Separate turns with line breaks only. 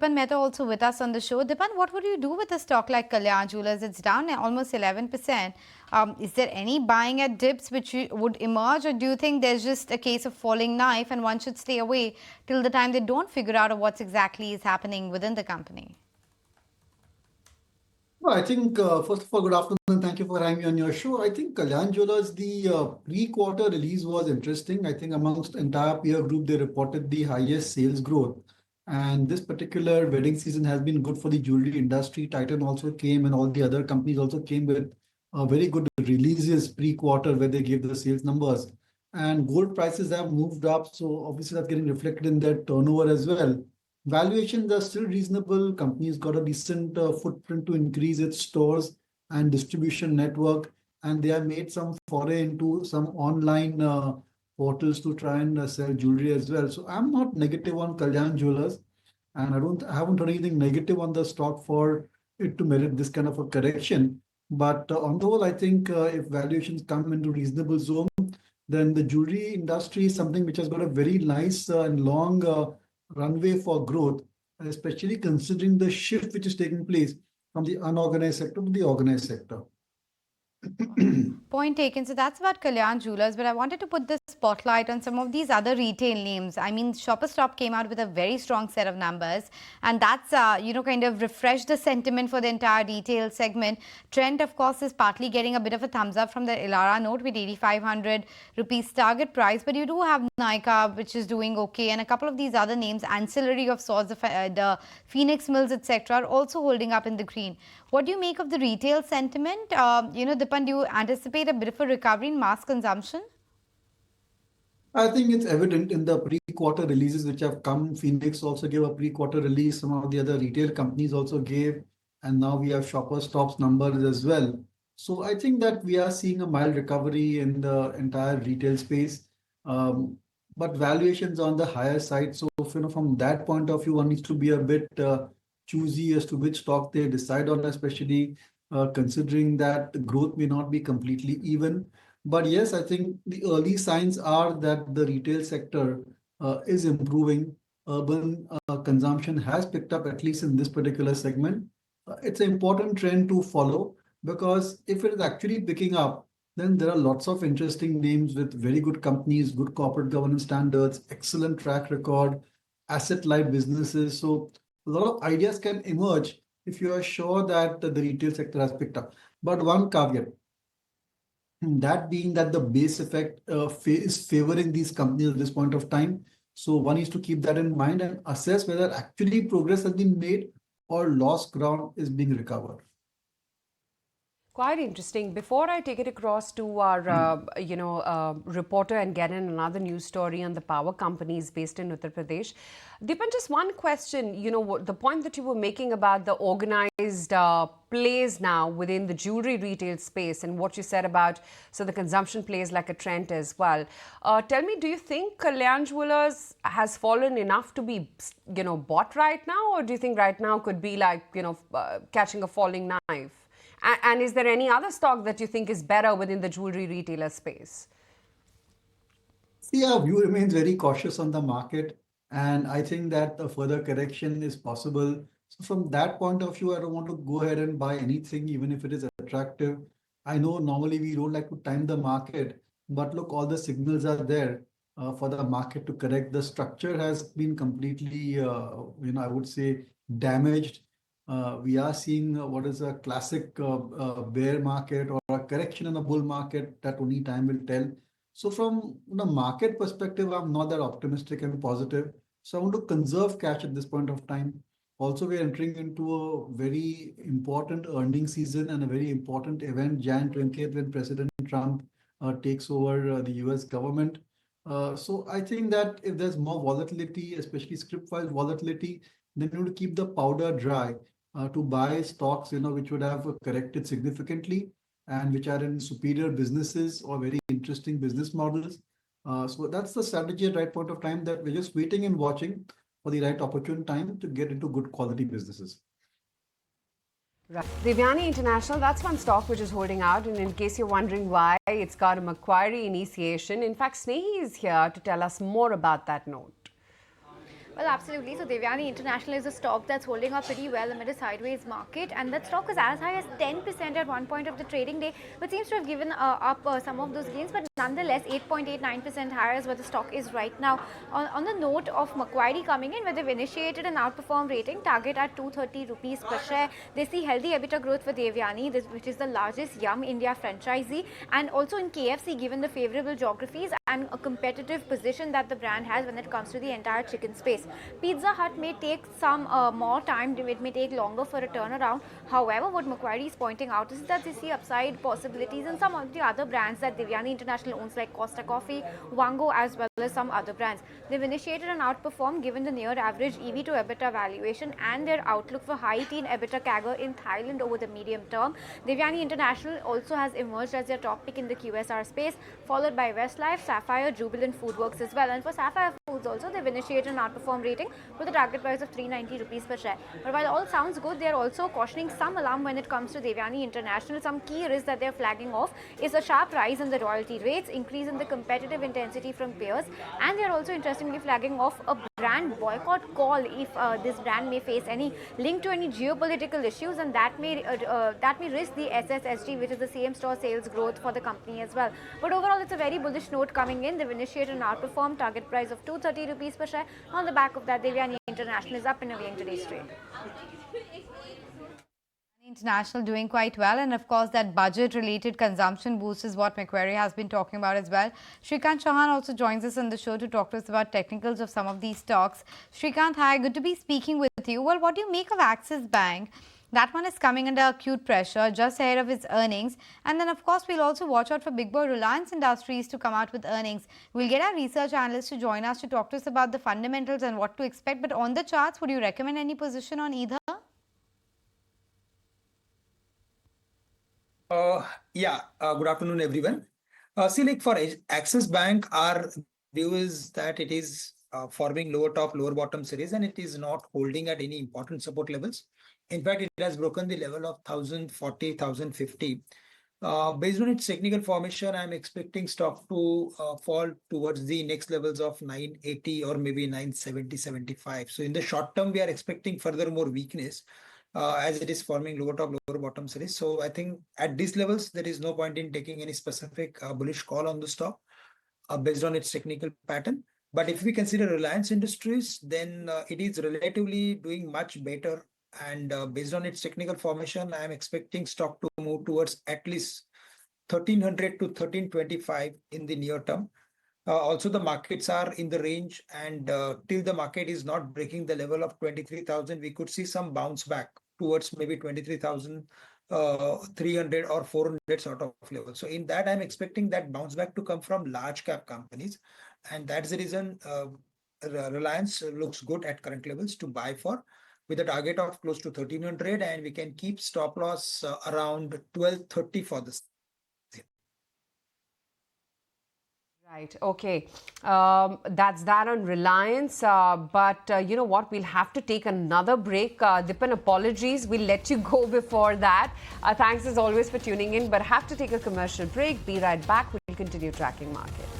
Dipan Mehta also with us on the show. Dipan, what would you do with a stock like Kalyan Jewellers? It's down almost 11%. Is there any buying at dips which would emerge, or do you think there's just a case of falling knife and one should stay away till the time they don't figure out what's exactly is happening within the company?
Well, I think, first of all, good afternoon. Thank you for having me on your show. I think Kalyan Jewellers, the pre-quarter release was interesting. I think amongst entire peer group, they reported the highest sales growth. And this particular wedding season has been good for the jewelry industry. Titan also came, and all the other companies also came with very good releases pre-quarter where they gave the sales numbers. And gold prices have moved up, so obviously that's getting reflected in their turnover as well. Valuations are still reasonable. Company's got a decent footprint to increase its stores and distribution network, and they have made some foray into some online portals to try and sell jewelry as well. So I'm not negative on Kalyan Jewelers, and I haven't heard anything negative on the stock for it to merit this kind of a correction. But on the whole, I think if valuations come into reasonable zone, then the jewelry industry is something which has got a very nice and long runway for growth, especially considering the shift which is taking place from the unorganized sector to the organized sector.
Point taken. So that's about Kalyan Jewellers, but I wanted to put the spotlight on some of these other retail names. I mean, Shoppers Stop came out with a very strong set of numbers, and that's, kind of refreshed the sentiment for the entire retail segment. Trent, of course, is partly getting a bit of a thumbs up from the Elara note with 8,500 rupees target price, but you do have Nykaa, which is doing okay, and a couple of these other names, ancillary of sorts, the Phoenix Mills, etc., are also holding up in the green. What do you make of the retail sentiment? Dipan, do you anticipate a bit of a recovery in mass consumption?
I think it's evident in the pre-quarter releases which have come. Phoenix also gave a pre-quarter release. Some of the other retail companies also gave, and now we have Shoppers Stop's numbers as well. So I think that we are seeing a mild recovery in the entire retail space, but valuations on the higher side. So from that point of view, one needs to be a bit choosy as to which stock they decide on, especially considering that the growth may not be completely even. But yes, I think the early signs are that the retail sector is improving. Urban consumption has picked up, at least in this particular segment. It's an important trend to follow, because if it is actually picking up, then there are lots of interesting names with very good companies, good corporate governance standards, excellent track record, asset-light businesses. So a lot of ideas can emerge if you are sure that the retail sector has picked up. But one caveat, that being that the base effect is favoring these companies at this point of time. So one needs to keep that in mind and assess whether actually progress has been made or lost ground is being recovered.
Quite interesting. Before I take it across to our, reporter and get in another news story on the power companies based in Uttar Pradesh, Dipan, just one question. The point that you were making about the organized plays now within the jewelry retail space, and what you said about the consumption plays like a Trent as well. Tell me, do you think Kalyan Jewellers has fallen enough to be, bought right now, or do you think right now could be like, catching a falling knife? And is there any other stock that you think is better within the jewelry retailer space?
See, our view remains very cautious on the market, and I think that a further correction is possible. So from that point of view, I don't want to go ahead and buy anything, even if it is attractive. I know normally we don't like to time the market, but look, all the signals are there for the market to correct. The structure has been completely, I would say, damaged. We are seeing what is a classic bear market or a correction in a bull market that only time will tell. So from the market perspective, I'm not that optimistic and positive. So I want to conserve cash at this point of time. Also, we're entering into a very important earnings season and a very important event, Jan 20th, when President Trump takes over the US government. So I think that if there's more volatility, especially script-wise volatility, then you need to keep the powder dry to buy stocks, which would have corrected significantly and which are in superior businesses or very interesting business models. So that's the strategy at the right point of time, that we're just waiting and watching for the right opportune time to get into good quality businesses.
Right. Devyani International, that's one stock which is holding out. And in case you're wondering why, it's got a Macquarie initiation. In fact, Snehi is here to tell us more about that note.
Well, absolutely. So Devyani International is a stock that's holding up pretty well amid a sideways market, and that stock is as high as 10% at one point of the trading day, but seems to have given up some of those gains. But nonetheless, 8.89% higher is what the stock is right now. On the note of Macquarie coming in, where they've initiated an outperform rating target at 230 rupees per share. They see healthy EBITDA growth for Devyani, which is the largest Yum India franchisee, and also in KFC, given the favorable geographies and a competitive position that the brand has when it comes to the entire chicken space. Pizza Hut may take some more time, it may take longer for a turnaround. However, what Macquarie is pointing out is that they see upside possibilities in some of the other brands that Devyani International owns, like Costa Coffee, Wango, as well as some other brands. They've initiated an outperform given the near average EV to EBITDA valuation and their outlook for high teen EBITDA CAGR in Thailand over the medium term. Devyani International also has emerged as their top pick in the QSR space, followed by Westlife, Sapphire, Jubilant Foodworks as well. And for Sapphire Foods also, they've initiated an outperform rating with a target price of 390 rupees per share. But while all sounds good, they are also cautioning some alarm when it comes to Devyani International. Some key risks that they're flagging off is a sharp rise in the royalty rates, increase in the competitive intensity from peers, and they're also interestingly flagging off a brand boycott call if this brand may face any link to any geopolitical issues, and that may risk the SSSG, which is the same store sales growth for the company as well. But overall, it's a very bullish note coming in. They've initiated an outperform target price of 230 rupees per share. On the back of that, Devyani International is up and away in today's trade.
International doing quite well, and of course that budget related consumption boost is what Macquarie has been talking about as well. Shrikant Chauhan also joins us on the show to talk to us about technicals of some of these stocks. Shrikant, hi, good to be speaking with you. Well, what do you make of Axis Bank? That one is coming under acute pressure just ahead of its earnings. And then, of course, we'll also watch out for big boy Reliance Industries to come out with earnings. We'll get our research analyst to join us to talk to us about the fundamentals and what to expect. But on the charts, would you recommend any position on either?
Good afternoon, everyone. See, like for Axis Bank, our view is that it is forming lower top, lower bottom series, and it is not holding at any important support levels. In fact, it has broken the level of 1040, 1050. Based on its technical formation, I'm expecting stock to fall towards the next levels of 980 or maybe 970, 75. So in the short term, we are expecting further more weakness. As it is forming lower top, lower bottom series. So I think at these levels, there is no point in taking any specific bullish call on the stock based on its technical pattern. But if we consider Reliance Industries, then it is relatively doing much better. And based on its technical formation, I am expecting stock to move towards at least 1300 to 1325 in the near term. Also, the markets are in the range, and till the market is not breaking the level of 23,000, we could see some bounce back towards maybe 23,300 or 400 sort of level. So in that, I'm expecting that bounce back to come from large cap companies. And that's the reason Reliance looks good at current levels to buy for, with a target of close to 1300, and we can keep stop loss around 1230 for this.
Right. Okay. That's that on Reliance. But you know what? We'll have to take another break. Dipan, apologies. We'll let you go before that. Thanks as always for tuning in. But have to take a commercial break. Be right back. We'll continue tracking markets.